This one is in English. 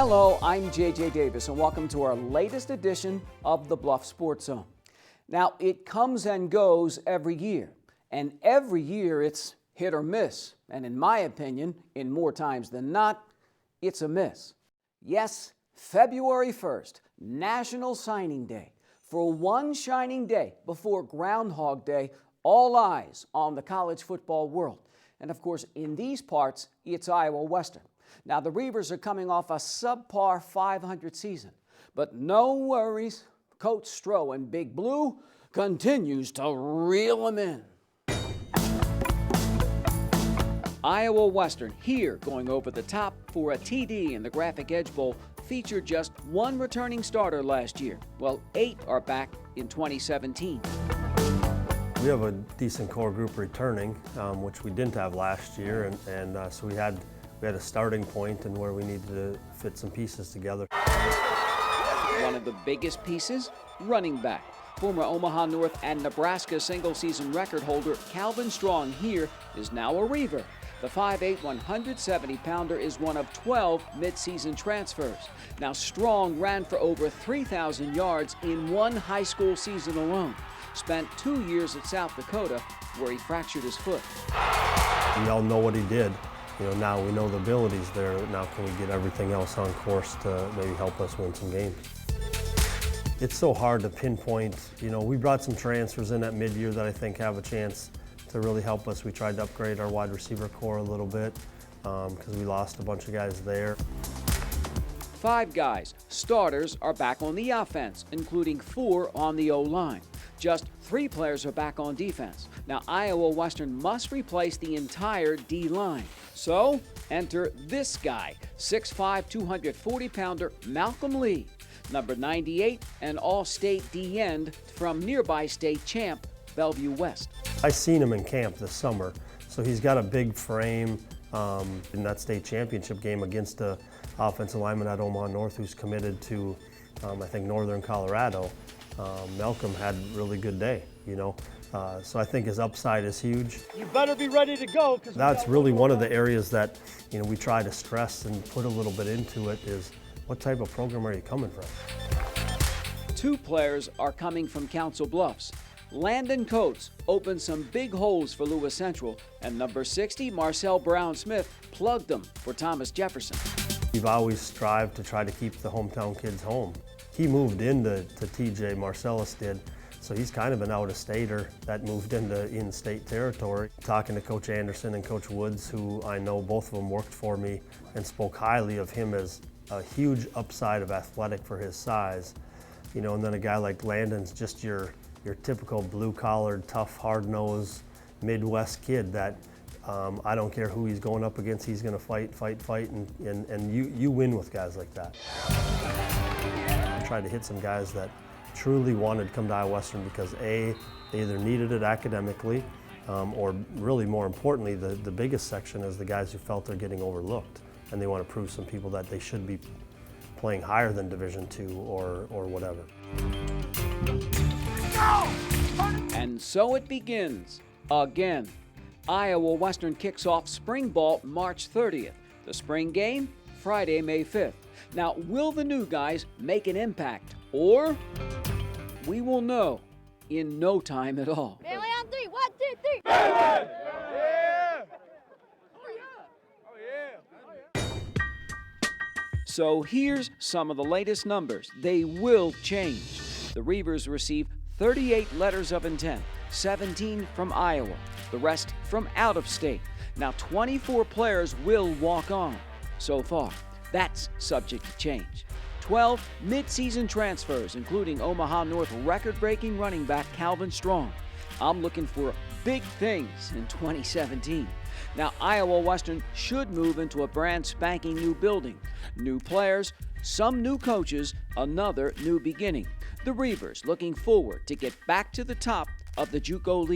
Hello, I'm JJ Davis, and welcome to our latest edition of the Bluff Sports Zone. Now, it comes and goes every year, and every year it's hit or miss, and in my opinion, in more times than not, it's a miss. Yes, February 1st, National Signing Day. For one shining day before Groundhog Day, all eyes on the college football world. And of course, in these parts, it's Iowa Western. Now, the Reavers are coming off a subpar 500 season, but no worries. Coach Stroh and Big Blue continues to reel them in. Iowa Western here going over the top for a TD in the Graphic Edge Bowl featured just one returning starter last year. Well, 8 are back in 2017. We have a decent core group returning, which we didn't have last year, and so we had a starting point and where we needed to fit some pieces together. One of the biggest pieces, running back. Former Omaha North and Nebraska single-season record holder Calvin Strong here is now a Reaver. The 5'8", 170-pounder is one of 12 midseason transfers. Now, Strong ran for over 3,000 yards in one high school season alone. Spent 2 years at South Dakota, where he fractured his foot. We all know what he did. Now we know the abilities there. Now can we get everything else on course to maybe help us win some games? It's so hard to pinpoint. We brought some transfers in at mid-year that I think have a chance to really help us. We tried to upgrade our wide receiver core a little bit because we lost a bunch of guys there. 5 guys, starters, are back on the offense, including 4 on the O-line. Just 3 players are back on defense. Now, Iowa Western must replace the entire D-line. So, enter this guy, 6'5", 240-pounder Malcolm Lee, number 98, and all-state D-end from nearby state champ Bellevue West. I seen him in camp this summer, so he's got a big frame. In that state championship game against the offensive lineman at Omaha North who's committed to, I think, Northern Colorado, Malcolm had a really good day, so I think his upside is huge. You better be ready to go. That's really one of the areas that we try to stress and put a little bit into it is what type of program are you coming from? 2 players are coming from Council Bluffs. Landon Coates opened some big holes for Lewis Central, and number 60, Marcel Brown-Smith, plugged them for Thomas Jefferson. We've always strived to try to keep the hometown kids home. He moved into TJ, Marcellus did, so he's kind of an out-of-stater that moved into in-state territory. Talking to Coach Anderson and Coach Woods, who I know both of them worked for me and spoke highly of him as a huge upside of athletic for his size. And then a guy like Landon's just your typical blue-collared, tough, hard-nosed Midwest kid that I don't care who he's going up against, he's going to fight, and you win with guys like that. I tried to hit some guys that truly wanted to come to Iowa Western because A, they either needed it academically, or really more importantly, the biggest section is the guys who felt they're getting overlooked, and they want to prove some people that they should be playing higher than Division II or whatever. And so it begins again. Iowa Western kicks off spring ball March 30th. The spring game, Friday, May 5th. Now, will the new guys make an impact? Or we will know in no time at all. Man, on 3. 1, 2, 3. Yeah! Oh, yeah! So here's some of the latest numbers. They will change. The Reavers receive 38 letters of intent, 17 from Iowa, the rest from out of state. Now, 24 players will walk on so far. That's subject to change. 12 mid-season transfers, including Omaha North record-breaking running back Calvin Strong. I'm looking for big things in 2017. Now, Iowa Western should move into a brand spanking new building. New players, some new coaches, another new beginning. The Reavers looking forward to get back to the top of the JUCO League.